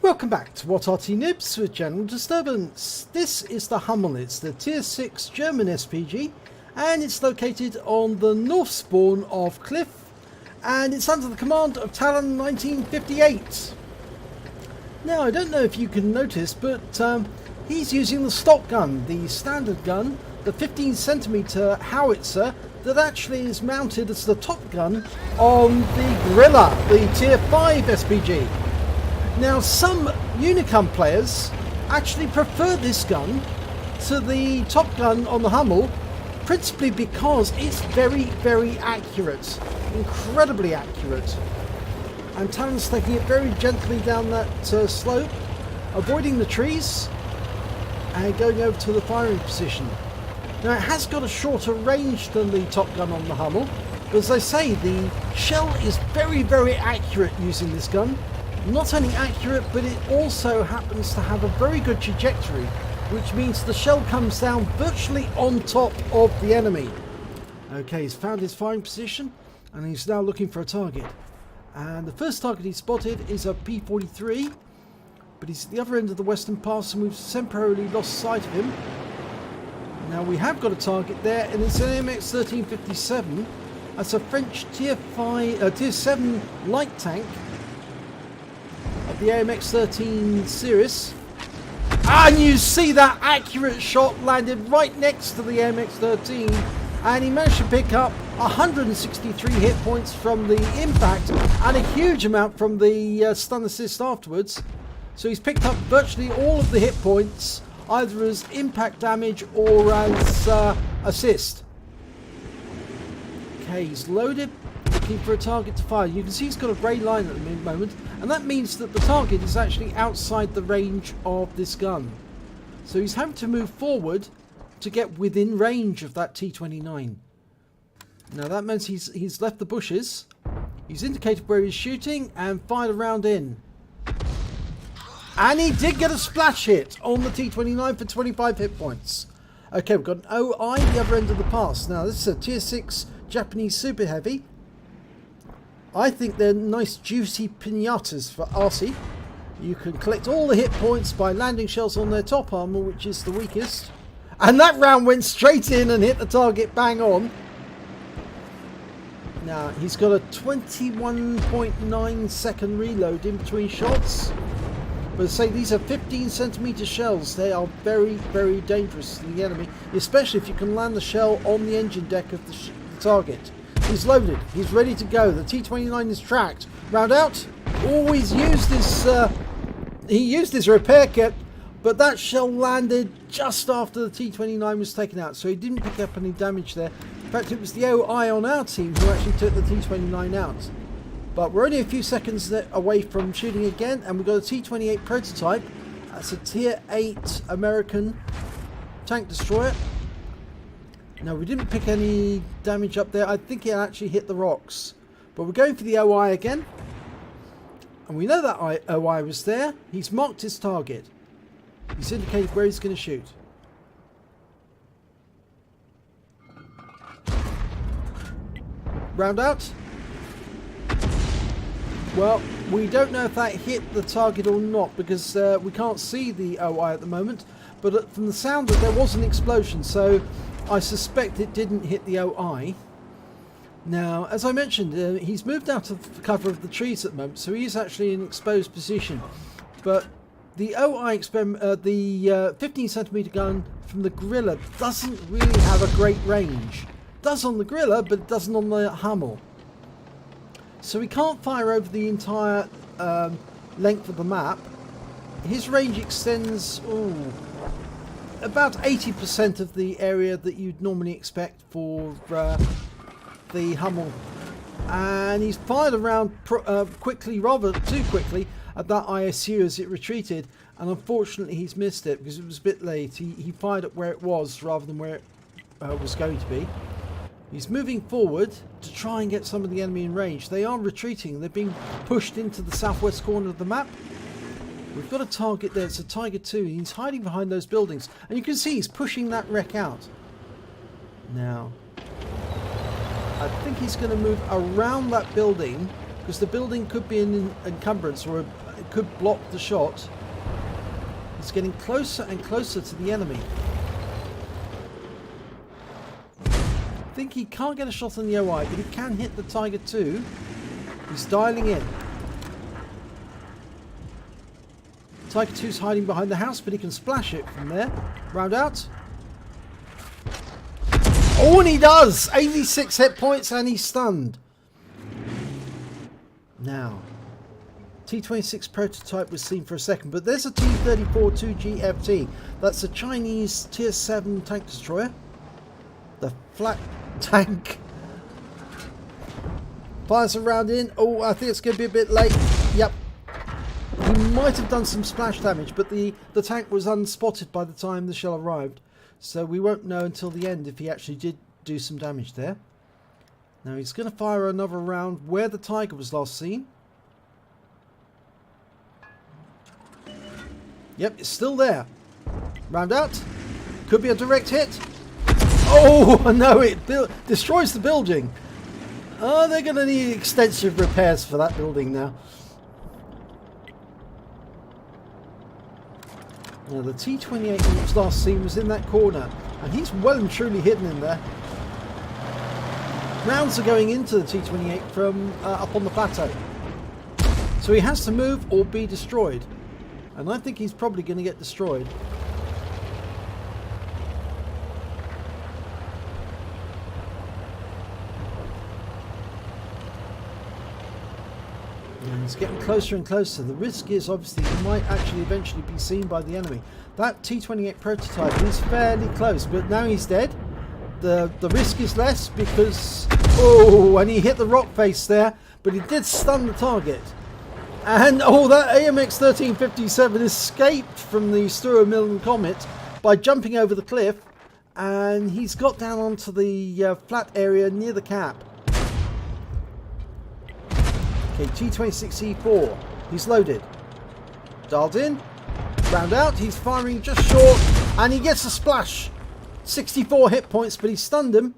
Welcome back to What Arty Noobs with General Disturbance. This is the Hummel. It's the Tier 6 German SPG and it's located on the north spawn of Cliff and it's under the command of Talon 1958. Now I don't know if you can notice, but he's using the stock gun, the standard gun, the 15cm howitzer that actually is mounted as the top gun on the Gorilla, the Tier 5 SPG. Now some Unicum players actually prefer this gun to the top gun on the Hummel, principally because it's very accurate, incredibly accurate. And Talon's taking it very gently down that slope, avoiding the trees and going over to the firing position. Now it has got a shorter range than the top gun on the Hummel, but as I say, the shell is very accurate using this gun. Not only accurate, but it also happens to have a very good trajectory, which means the shell comes down virtually on top of the enemy. Okay, he's found his firing position and he's now looking for a target. And the first target he spotted is a P-43, but he's at the other end of the western pass and we've temporarily lost sight of him. Now we have got a target there, and it's an AMX 1357. That's a French Tier 7 light tank of the AMX 13 series. And you see that accurate shot landed right next to the AMX 13, and he managed to pick up 163 hit points from the impact and a huge amount from the stun assist afterwards. So he's picked up virtually all of the hit points, either as impact damage or as assist. Okay, he's loaded, looking for a target to fire. You can see he's got a grey line at the moment, and that means that the target is actually outside the range of this gun. So he's having to move forward to get within range of that T-29. Now that means he's left the bushes, he's indicated where he's shooting and fired a round in. And he did get a splash hit on the T-29 for 25 hit points. Okay, we've got an OI the other end of the pass. Now this is a Tier 6 Japanese Super Heavy. I think they're nice juicy pinatas for Arty. You can collect all the hit points by landing shells on their top armor, which is the weakest. And that round went straight in and hit the target bang on. Now he's got a 21.9 second reload in between shots. But say these are 15cm shells. They are very dangerous to the enemy, especially if you can land the shell on the engine deck of the target. He's loaded. He's ready to go. The T-29 is tracked. Round out. Always used this. He used his repair kit, but that shell landed just after the T-29 was taken out, so he didn't pick up any damage there. In fact, it was the OI on our team who actually took the T-29 out. But we're only a few seconds away from shooting again, and we've got a T-28 prototype. That's a Tier 8 American tank destroyer. Now we didn't pick any damage up there. I think it actually hit the rocks. But we're going for the OI again. And we know that OI was there. He's marked his target. He's indicated where he's going to shoot. Round out. Well, we don't know if that hit the target or not, because we can't see the OI at the moment. But from the sound of it, there was an explosion, so I suspect it didn't hit the OI. Now, as I mentioned, he's moved out of the cover of the trees at the moment, so he is actually in an exposed position. But the OI, the 15cm gun from the Gorilla doesn't really have a great range. It does on the Gorilla, but it doesn't on the Hummel. So he can't fire over the entire length of the map. His range extends about 80% of the area that you'd normally expect for the Hummel. And he's fired around quickly, rather too quickly, at that ISU as it retreated. And unfortunately he's missed it because it was a bit late. He fired at where it was rather than where it was going to be. He's moving forward to try and get some of the enemy in range. They are retreating. They're being pushed into the southwest corner of the map. We've got a target there. It's a Tiger 2. He's hiding behind those buildings. And you can see he's pushing that wreck out. Now, I think he's going to move around that building because the building could be an encumbrance or it could block the shot. He's getting closer and closer to the enemy. I think he can't get a shot on the OI, but he can hit the Tiger II. He's dialing in. Tiger II's hiding behind the house, but he can splash it from there. Round out. Oh, and he does! 86 hit points and he's stunned. Now, T-26 prototype was seen for a second, but there's a T-34 2GFT. That's a Chinese Tier 7 tank destroyer. The flat tank. Fires a round in. Oh, I think it's going to be a bit late. Yep. He might have done some splash damage, but the tank was unspotted by the time the shell arrived. So we won't know until the end if he actually did do some damage there. Now he's going to fire another round where the Tiger was last seen. Yep, it's still there. Round out. Could be a direct hit. Oh, no, it destroys the building. Oh, they're going to need extensive repairs for that building now. Now, the T-28 that was last seen was in that corner, and he's well and truly hidden in there. Rounds are going into the T-28 from up on the plateau. So he has to move or be destroyed. And I think he's probably going to get destroyed. And he's getting closer and closer. The risk is obviously he might actually eventually be seen by the enemy. That T-28 prototype is fairly close, but now he's dead. The risk is less because... Oh, and he hit the rock face there, but he did stun the target. And, oh, that AMX 1357 escaped from the Sturm Comet by jumping over the cliff, and he's got down onto the flat area near the cap. Okay, T-26E4, he's loaded. Dialed in, round out, he's firing just short, and he gets a splash. 64 hit points, but he stunned him.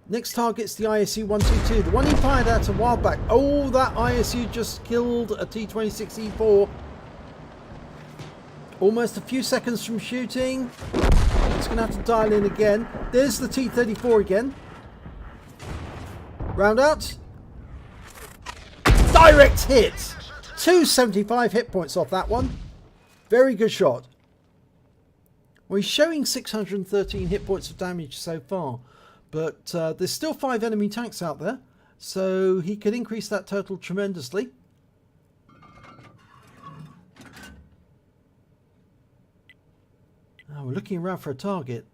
Next target's the ISU-122, the one he fired at a while back. Oh, that ISU just killed a T-26E4. Almost a few seconds from shooting. He's going to have to dial in again. There's the T-34 again. Round out. Direct hit. 275 hit points off that one. Very good shot. Well, he's showing 613 hit points of damage so far. But there's still 5 enemy tanks out there, so he could increase that total tremendously. Now we're looking around for a target.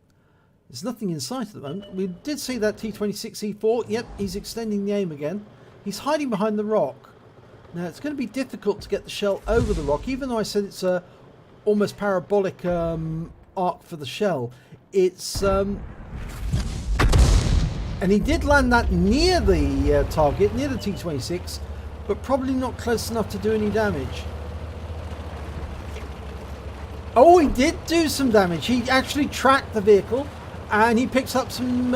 There's nothing in sight at the moment. We did see that T-26E4. Yep, he's extending the aim again. He's hiding behind the rock. Now it's going to be difficult to get the shell over the rock, even though I said it's a almost parabolic arc for the shell. It's... And he did land that near the target, near the T-26, but probably not close enough to do any damage. Oh, he did do some damage. He actually tracked the vehicle, and he picks up some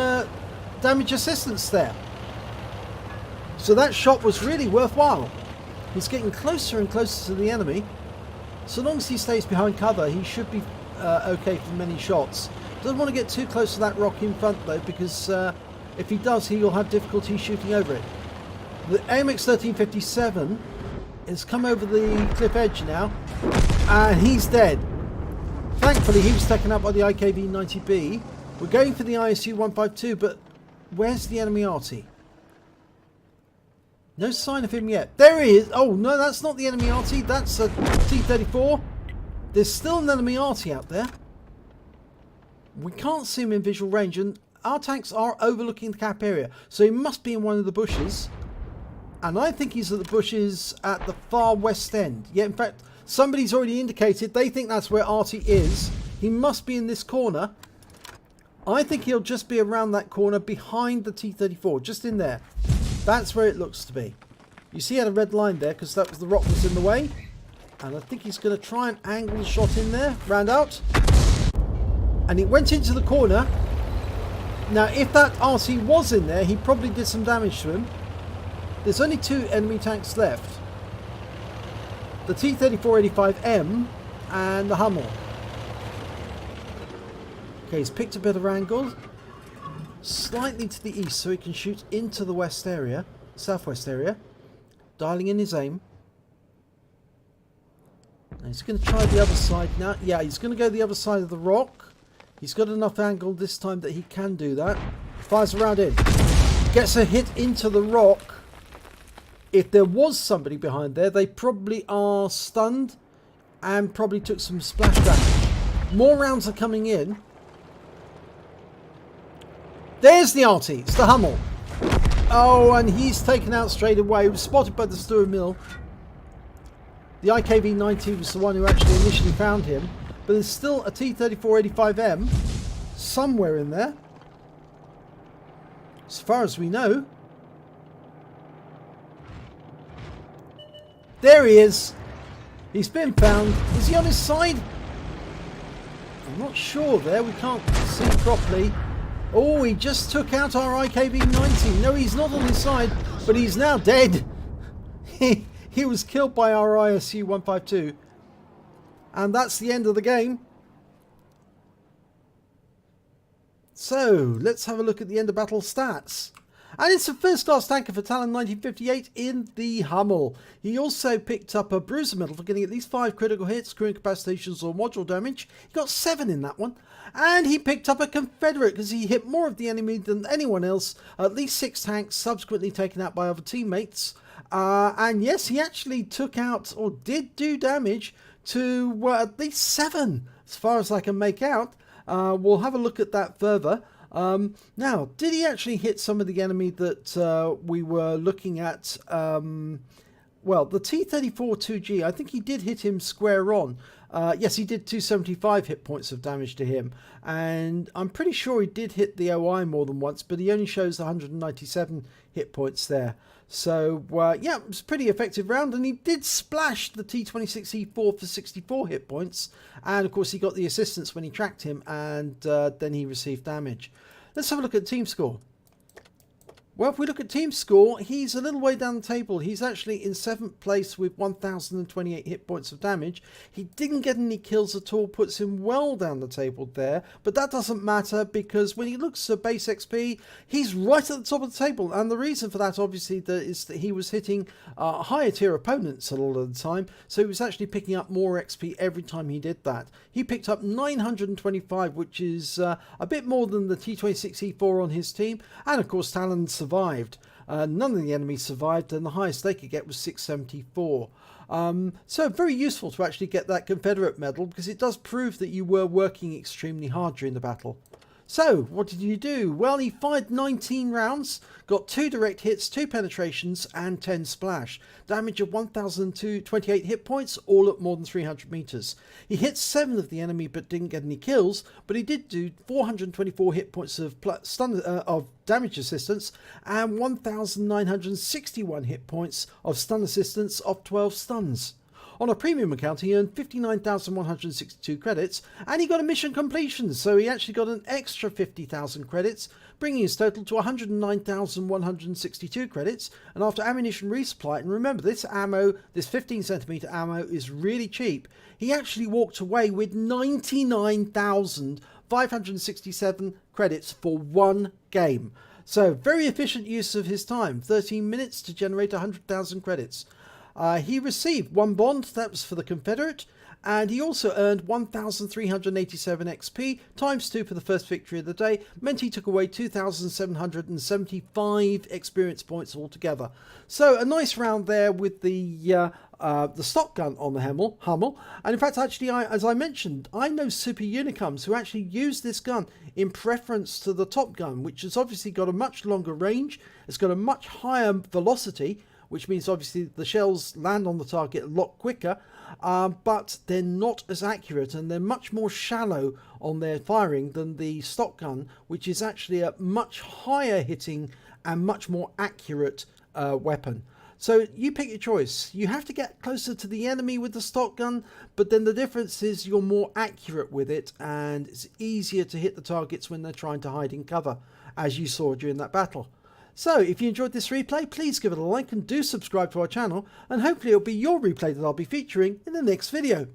damage assistance there. So that shot was really worthwhile. He's getting closer and closer to the enemy. So long as he stays behind cover, he should be okay for many shots. Doesn't want to get too close to that rock in front, though, because... if he does, he will have difficulty shooting over it. The AMX 1357 has come over the cliff edge now, and he's dead. Thankfully, he was taken up by the IKV-90B. We're going for the ISU-152, but where's the enemy Arty? No sign of him yet. There he is. Oh, no, that's not the enemy Arty. That's a T-34. There's still an enemy Arty out there. We can't see him in visual range, and our tanks are overlooking the cap area, so he must be in one of the bushes. And I think he's at the bushes at the far west end. Yeah, in fact, somebody's already indicated they think that's where Arty is. He must be in this corner. I think he'll just be around that corner behind the T-34, just in there. That's where it looks to be. You see he had a red line there because that was the rock was in the way. And I think he's going to try and angle the shot in there. Round out. And it went into the corner. Now, if that RC was in there, he probably did some damage to him. There's only 2 enemy tanks left. the T-3485M and the Hummel. Okay, he's picked a better angle, slightly to the east, so he can shoot into the west area, southwest area, dialing in his aim. Now he's going to try the other side now. Yeah, he's going to go the other side of the rock. He's got enough angle this time that he can do that. Fires around in. Gets a hit into the rock. If there was somebody behind there, they probably are stunned and probably took some splash damage. More rounds are coming in. There's the Arty. It's the Hummel. Oh, and he's taken out straight away. He was spotted by the Stuart Mill. The IKV-90 was the one who actually initially found him. But there's still a T-3485M somewhere in there. As far as we know. There he is. He's been found. Is he on his side? I'm not sure there. We can't see properly. Oh, he just took out our IKV-90. No, he's not on his side, but he's now dead. He was killed by our ISU-152. And that's the end of the game. So, let's have a look at the end of battle stats. And it's a first class tanker for Talon 1958 in the Hummel. He also picked up a bruiser medal for getting at least 5 critical hits, crew incapacitations or module damage. He got 7 in that one. And he picked up a Confederate because he hit more of the enemy than anyone else. At least 6 tanks, subsequently taken out by other teammates. And yes, he actually took out, or did do damage to at least 7, as far as I can make out. We'll have a look at that further. Now, did he actually hit some of the enemy that we were looking at? Well, the T-34-2G, I think he did hit him square on. Yes, he did 275 hit points of damage to him. And I'm pretty sure he did hit the OI more than once, but he only shows 197 hit points there. So, yeah, it was a pretty effective round. And he did splash the T-26E4 for 64 hit points. And, of course, he got the assistance when he tracked him. And then he received damage. Let's have a look at team score. Well, if we look at team score, he's a little way down the table. He's actually in 7th place with 1,028 hit points of damage. He didn't get any kills at all, puts him well down the table there. But that doesn't matter because when he looks at base XP, he's right at the top of the table. And the reason for that, obviously, is that he was hitting higher tier opponents a lot of the time. So he was actually picking up more XP every time he did that. He picked up 925, which is a bit more than the T-26E4 on his team. And, of course, Talon survived. None of the enemies survived, and the highest they could get was 674. So very useful to actually get that Confederate medal because it does prove that you were working extremely hard during the battle. So, what did you do? Well, he fired 19 rounds, got 2 direct hits, 2 penetrations, and 10 splash. Damage of 1,028 hit points, all at more than 300 meters. He hit 7 of the enemy but didn't get any kills, but he did do 424 hit points of damage assistance and 1,961 hit points of stun assistance of 12 stuns. On a premium account, he earned 59,162 credits, and he got a mission completion, so he actually got an extra 50,000 credits, bringing his total to 109,162 credits. And after ammunition resupply, and remember this ammo, this 15cm ammo is really cheap, he actually walked away with 99,567 credits for one game. So very efficient use of his time, 13 minutes to generate 100,000 credits. He received 1 bond, that was for the Confederate, and he also earned 1,387 XP, times 2 for the first victory of the day, meant he took away 2,775 experience points altogether. So a nice round there with the stock gun on the Hummel. And in fact, actually, as I mentioned, I know super unicums who actually use this gun in preference to the top gun, which has obviously got a much longer range, it's got a much higher velocity, which means obviously the shells land on the target a lot quicker, but they're not as accurate and they're much more shallow on their firing than the stock gun, which is actually a much higher hitting and much more accurate weapon. So you pick your choice. You have to get closer to the enemy with the stock gun, but then the difference is you're more accurate with it and it's easier to hit the targets when they're trying to hide in cover, as you saw during that battle. So if you enjoyed this replay, please give it a like and do subscribe to our channel, and hopefully it'll be your replay that I'll be featuring in the next video.